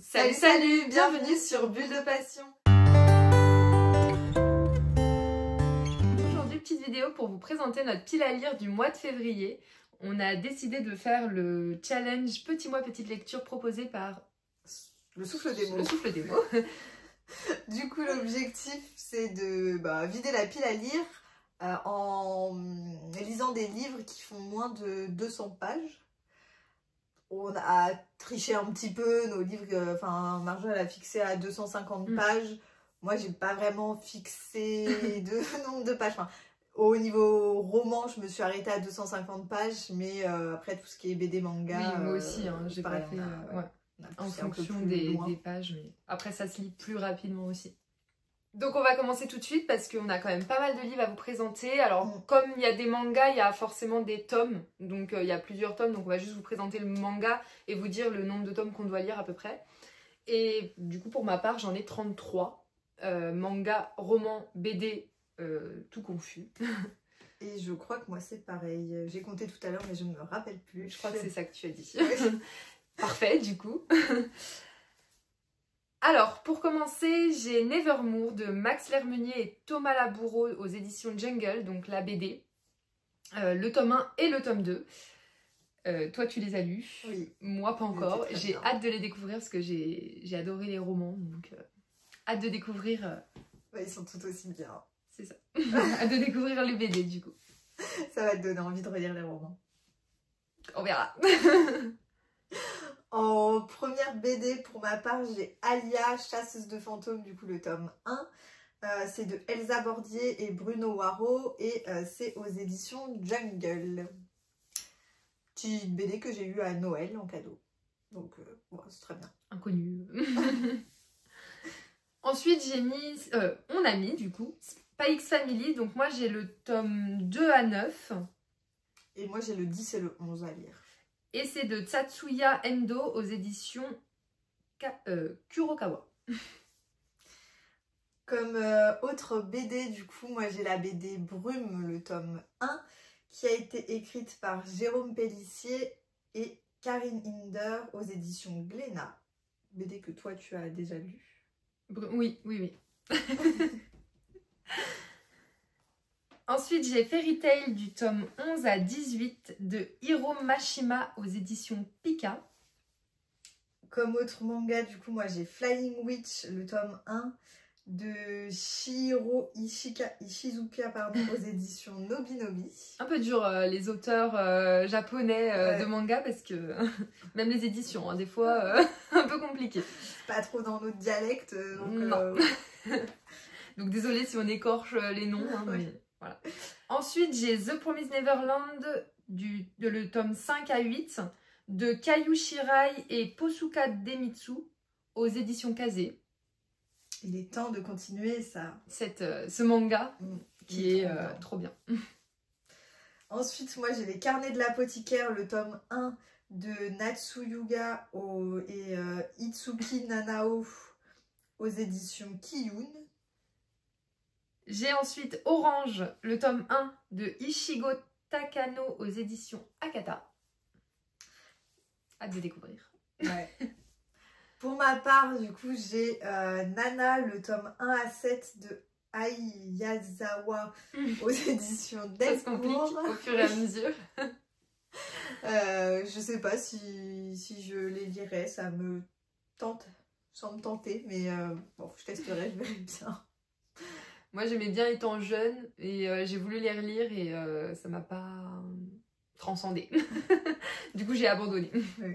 Salut, salut, bienvenue sur Bulle de Passion. Aujourd'hui, petite vidéo pour vous présenter notre pile à lire du mois de février. On a décidé de faire le challenge Petit mois, petite lecture proposé par le souffle des mots. Le souffle des mots. Du coup, l'objectif, c'est de vider la pile à lire en lisant des livres qui font moins de 200 pages. On a triché un petit peu, nos livres, Marjo, elle a fixé à 250 pages. Moi, j'ai pas vraiment fixé de nombre de pages. Au niveau roman, je me suis arrêtée à 250 pages, mais après, tout ce qui est BD, manga... Oui, moi aussi, j'ai pas fait... en fonction des pages, mais après, ça se lit plus rapidement aussi. Donc on va commencer tout de suite parce qu'on a quand même pas mal de livres à vous présenter. Alors comme il y a des mangas, il y a forcément des tomes. Donc il y a plusieurs tomes, donc on va juste vous présenter le manga et vous dire le nombre de tomes qu'on doit lire à peu près. Et du coup pour ma part j'en ai 33. Manga, roman, BD, tout confus. Et je crois que moi c'est pareil. J'ai compté tout à l'heure mais je ne me rappelle plus. Je crois que c'est ça que tu as dit. Parfait du coup. Alors, pour commencer, j'ai Nevermore de Max Lermenier et Thomas Laboureau aux éditions Jungle, donc la BD. Le tome 1 et le tome 2. Toi, tu les as lus. Oui. Moi, pas encore. J'ai hâte de les découvrir parce que j'ai adoré les romans. Donc, hâte de découvrir... Ouais, ils sont tout aussi bien. C'est ça. Hâte de découvrir les BD, du coup. Ça va te donner envie de relire les romans. On verra. En première BD, pour ma part, j'ai Alia, chasseuse de fantômes, du coup le tome 1. C'est de Elsa Bordier et Bruno Waro et c'est aux éditions Jungle. Petite BD que j'ai eue à Noël en cadeau. Donc, c'est très bien. Inconnu. Ensuite, j'ai mis... on a mis, du coup, Spy X Family. Donc moi, j'ai le tome 2 à 9. Et moi, j'ai le 10 et le 11 à lire. Et c'est de Tatsuya Endo aux éditions Kurokawa. Comme autre BD, du coup, moi j'ai la BD Brume, le tome 1, qui a été écrite par Jérôme Pellissier et Karine Hinder aux éditions Glénat. BD que toi tu as déjà lu. Oui. Ensuite, j'ai Fairy Tail du tome 11 à 18 de Hiro Mashima aux éditions Pika. Comme autre manga, du coup, moi j'ai Flying Witch, le tome 1 de Shihiro Ishizuka aux éditions Nobinobi. Un peu dur les auteurs japonais de manga parce que même les éditions, des fois, un peu compliqué. Pas trop dans notre dialecte. Donc, non. Donc désolée si on écorche les noms. Mais... Voilà. Ensuite, j'ai The Promised Neverland le tome 5 à 8 de Kayu Shirai et Posuka Demitsu aux éditions Kazé. Il est temps de continuer ça. Ce manga qui est trop bien. Ensuite, moi j'ai les Carnets de l'apothicaire, le tome 1 de Natsuyuga et Itsuki Nanao aux éditions Kiyun. J'ai ensuite Orange, le tome 1 de Ishigo Takano aux éditions Akata. Hâte de découvrir. Ouais. Pour ma part, du coup, j'ai Nana, le tome 1 à 7 de Ayazawa aux éditions Delcourt. Ça se complique au fur et à mesure. Je sais pas si je les lirai, ça me tente, sans me tenter, mais bon, je testerai, je verrai bien. Moi j'aimais bien étant jeune et j'ai voulu les relire et ça m'a pas transcendée. Du coup j'ai abandonné. Oui.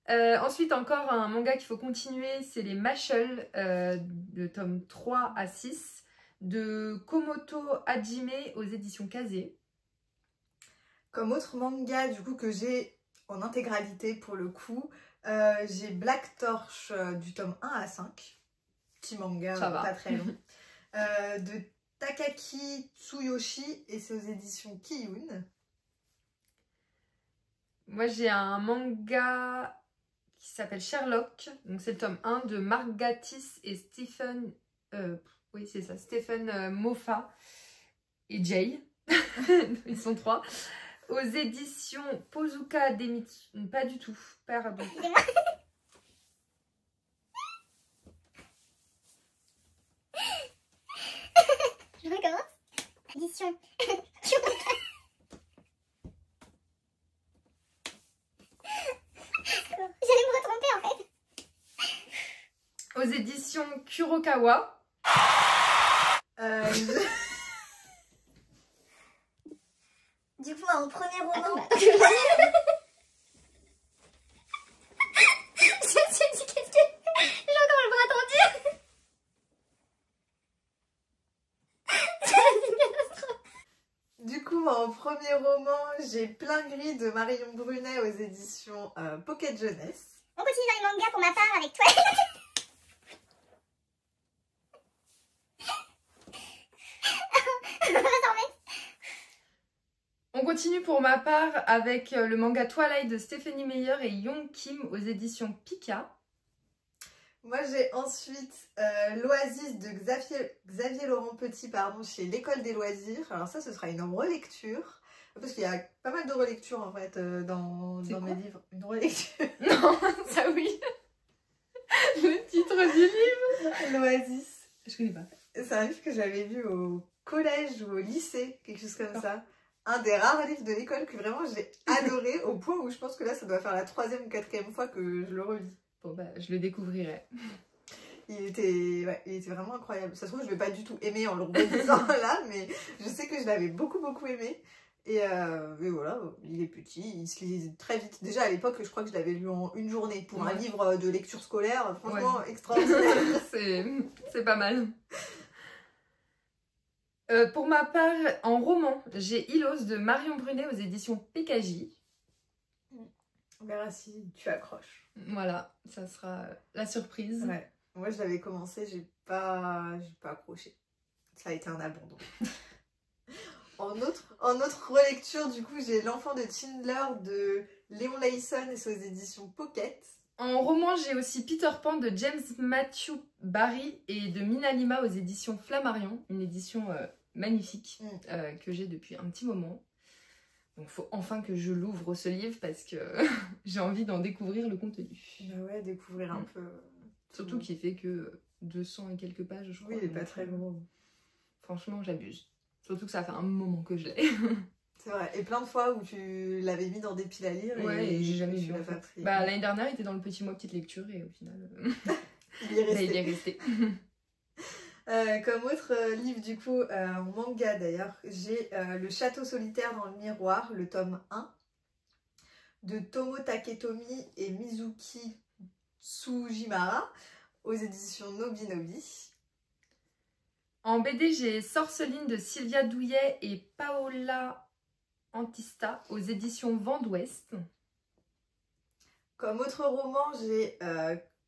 Ensuite encore un manga qu'il faut continuer, c'est les Mashle, de tome 3 à 6 de Komoto Hajime aux éditions Kazé. Comme autre manga du coup que j'ai en intégralité pour le coup, j'ai Black Torch du tome 1 à 5. Petit manga pas très long. De Takaki Tsuyoshi et c'est aux éditions Kiyun. Moi j'ai un manga qui s'appelle Sherlock, donc c'est le tome 1 de Mark Gatiss et Stephen oui c'est ça, Stephen Moffat et Jay. Ils sont 3 aux éditions Posuka Demitsu. Pas du tout, pardon. éditions Kurokawa. Du coup, mon premier roman... Je me suis dit, qu'est-ce que... J'ai encore le bras tendu. Du coup, mon premier roman, j'ai Plein Gris de Marion Brunet aux éditions Pocket Jeunesse. On continue dans les mangas pour ma part avec toi. On continue pour ma part avec le manga Twilight de Stephenie Meyer et Young Kim aux éditions Pika. Moi j'ai ensuite L'Oasis de Xavier Laurent Petit chez l'École des Loisirs. Alors ça ce sera une relecture. Parce qu'il y a pas mal de relectures en fait dans mes livres. Une relecture. Non, ça oui. Le titre du livre. L'Oasis. Je connais pas. C'est un livre que j'avais lu au collège ou au lycée, quelque chose comme ça. Un des rares livres de l'école que vraiment j'ai adoré au point où je pense que là ça doit faire la 3e ou 4e fois que je le relis. Bon bah je le découvrirai. Il était vraiment incroyable. Ça se trouve je vais pas du tout aimer en le relisant là, mais je sais que je l'avais beaucoup aimé. Et voilà, il est petit, il se lit très vite. Déjà à l'époque je crois que je l'avais lu en une journée pour un livre de lecture scolaire, franchement extraordinaire. C'est pas mal. Pour ma part, en roman, j'ai Hilos de Marion Brunet aux éditions PKJ. On verra si tu accroches. Voilà, ça sera la surprise. Ouais. Moi je l'avais commencé, j'ai pas accroché. Ça a été un abandon. En autre relecture, du coup, j'ai L'Enfant de Schindler de Léon Leyson et ses éditions Pocket. En roman, j'ai aussi Peter Pan de James Matthew Barry et de Mina Lima aux éditions Flammarion, une édition magnifique que j'ai depuis un petit moment. Donc, il faut enfin que je l'ouvre ce livre parce que j'ai envie d'en découvrir le contenu. Bah ouais, découvrir un peu. Surtout qu'il fait que 200 et quelques pages, je crois. Oui, il est pas très gros. Franchement, j'abuse. Surtout que ça fait un moment que je l'ai. C'est vrai. Et plein de fois où tu l'avais mis dans des piles à lire et j'ai jamais lu. Bah, l'année dernière, il était dans le petit mois petite lecture et au final, il est resté. Il est resté. Comme autre livre, du coup, en manga d'ailleurs, j'ai Le Château solitaire dans le miroir, le tome 1, de Tomo Taketomi et Mizuki Tsujimara, aux éditions Nobinobi. En BD, j'ai Sorceline de Sylvia Douillet et Paola Antista, aux éditions Vent d'Ouest. Comme autre roman, j'ai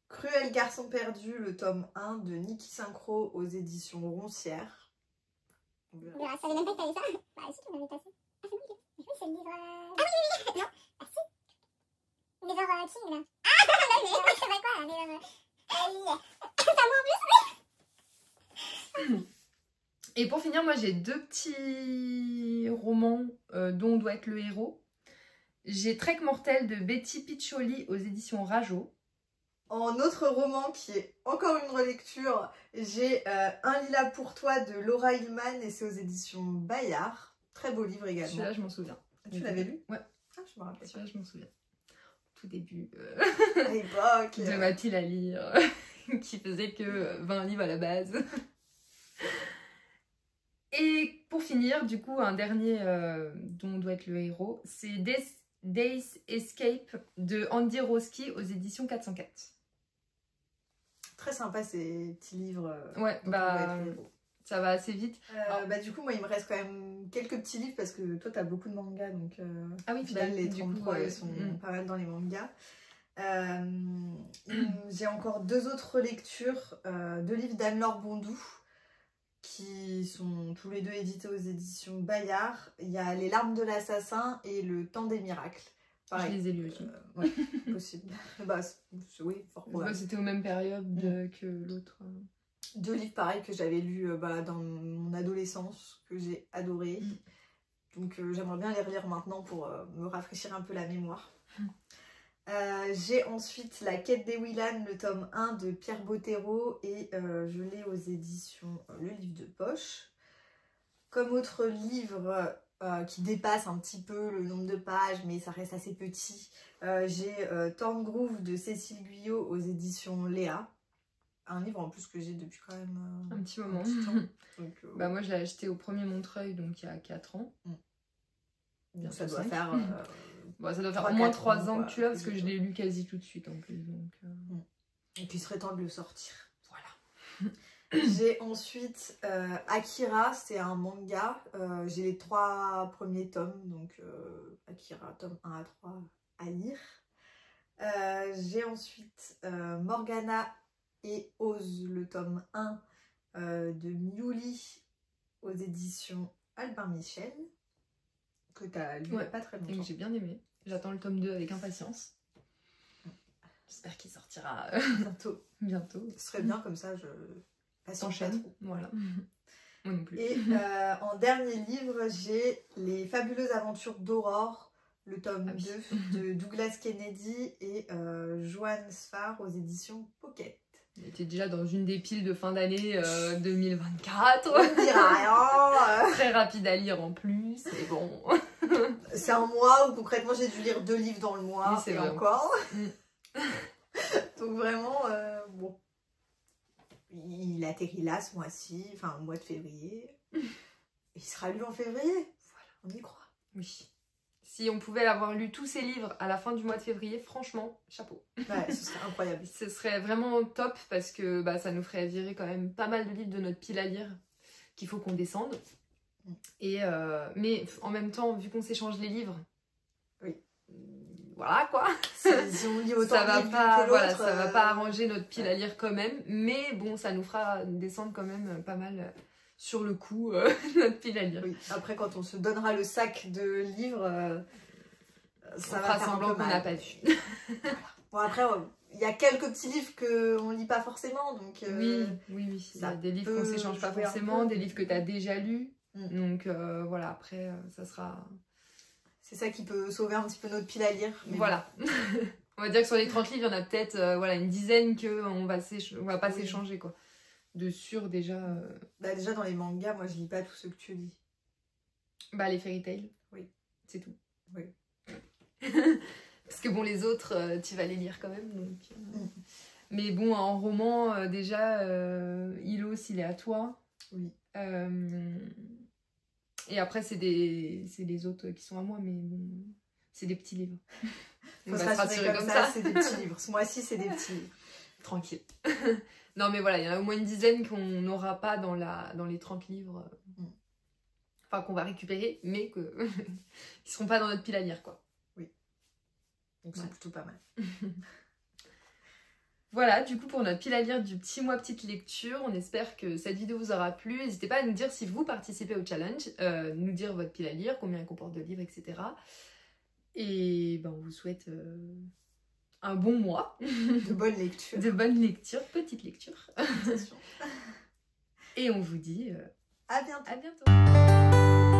Cruel garçon perdu, le tome 1 de Niki Synchro aux éditions Roncière. Je savais même pas que t'avais ça. Bah si, tu m'avais passé. Ah c'est bon, je c'est le livre... Ah oui, non, ah si. Les heures King là. Ah non mais je sais pas quoi, mais... Ça moi en plus. Et pour finir, moi j'ai 2 petits romans dont doit être le héros. J'ai Trek mortel de Betty Piccioli aux éditions Rajo. En autre roman qui est encore une relecture, j'ai Un lilas pour toi de Laura Hillman et c'est aux éditions Bayard. Très beau livre également. Celui-là, je m'en souviens. Tu l'avais lu? Ouais. Ah, je me rappelle. Celui-là, je m'en souviens. Tout début à l'époque de ma pile à lire qui faisait que 20 livres à la base. Et pour finir, du coup, un dernier dont doit être le héros, c'est Days Escape de Andy Roski aux éditions 404. Très sympa ces petits livres. Ouais, bah ça va assez vite. Bah du coup, moi il me reste quand même quelques petits livres parce que toi t'as beaucoup de mangas, donc ah oui, là, les 33 ils sont pas mal dans les mangas. J'ai encore 2 autres relectures, 2 livres d'Anne-Laure Bondou qui sont tous les 2 édités aux éditions Bayard. Il y a Les larmes de l'assassin et Le temps des miracles. Pareil. Je les ai lus aussi. Ouais, possible. Bah, oui, fort probable. C'était aux mêmes périodes que l'autre. 2 livres pareils que j'avais lus dans mon adolescence, que j'ai adoré. Donc j'aimerais bien les relire maintenant pour me rafraîchir un peu la mémoire. J'ai ensuite La quête des Willan, le tome 1 de Pierre Bottero et je l'ai aux éditions Le Livre de Poche. Comme autre livre qui dépasse un petit peu le nombre de pages mais ça reste assez petit, j'ai Thorngrove de Cécile Guyot aux éditions Léa. un livre en plus que j'ai depuis quand même un petit moment. Donc, bah moi je l'ai acheté au premier Montreuil, donc il y a 4 ans. Donc ça doit faire... bon, ça doit faire au moins 3 ans que tu l'as, parce que je l'ai lu quasi tout de suite en plus. Donc, Et puis il serait temps de le sortir. Voilà. J'ai ensuite Akira, c'est un manga. J'ai les 3 premiers tomes, donc Akira, tome 1 à 3 à lire. J'ai ensuite Morgana et Oz, le tome 1 de Miuli aux éditions Albin Michel, que tu as lu il n'y a pas très longtemps. Et que j'ai bien aimé. J'attends le tome 2 avec impatience. J'espère qu'il sortira bientôt. Ce serait bien, comme ça je s'enchaîne. Voilà. Moi non plus. Et en dernier livre, j'ai Les fabuleuses aventures d'Aurore, le tome 2 de Douglas Kennedy et Joanne Sfar aux éditions Pocket. Il était déjà dans une des piles de fin d'année 2024. On ne dira rien. Très rapide à lire en plus. Et bon. C'est un mois où concrètement j'ai dû lire 2 livres dans le mois. Oui, c'est vrai. Encore. Donc vraiment, bon. Il atterrit là ce mois-ci, enfin au mois de février. Et il sera lu en février. Voilà, on y croit. Oui. Si on pouvait avoir lu tous ces livres à la fin du mois de février, franchement, chapeau. Ouais, ce serait incroyable. Ce serait vraiment top parce que bah, ça nous ferait virer quand même pas mal de livres de notre pile à lire qu'il faut qu'on descende. Et mais en même temps, vu qu'on s'échange les livres, oui. Voilà quoi. Si on lit autant ça va de pas, que voilà, ça va pas arranger notre pile à lire quand même. Mais bon, ça nous fera descendre quand même pas mal sur le coup notre pile à lire. Oui. Après, quand on se donnera le sac de livres, ça va faire semblant qu'on n'a pas vu. Voilà. Bon, après, il y a quelques petits livres qu'on lit pas forcément. Donc, oui. Il y a des livres qu'on s'échange pas forcément, des livres que tu as déjà lus. Donc voilà, après, ça sera... C'est ça qui peut sauver un petit peu notre pile à lire. Mais voilà. Bon. On va dire que sur les 30 livres, il y en a peut-être voilà, une dizaine qu'on va pas s'échanger, quoi. De sûr, déjà... Bah, déjà, dans les mangas, moi, je lis pas tous ceux que tu lis. Bah, les fairy tales. Oui. C'est tout. Oui. Parce que bon, les autres, tu vas les lire quand même. Donc, Mais bon, en roman, déjà, Ilos, il est à toi. Oui. Et après, c'est les autres qui sont à moi, mais bon, c'est des petits livres. Faut se rassurer comme ça. C'est des petits livres. Ce mois-ci, c'est des petits livres. Tranquille. Non, mais voilà, il y en a au moins une dizaine qu'on n'aura pas dans les 30 livres. Enfin, qu'on va récupérer, mais qui ne seront pas dans notre pile à lire, quoi. Oui. Donc c'est plutôt pas mal. Voilà, du coup, pour notre pile à lire du petit mois petite lecture, on espère que cette vidéo vous aura plu. N'hésitez pas à nous dire si vous participez au challenge, nous dire votre pile à lire, combien elle comporte de livres, etc. Et ben, on vous souhaite un bon mois. De bonnes lectures. De bonnes lectures, petites lectures. Et on vous dit à bientôt. À bientôt.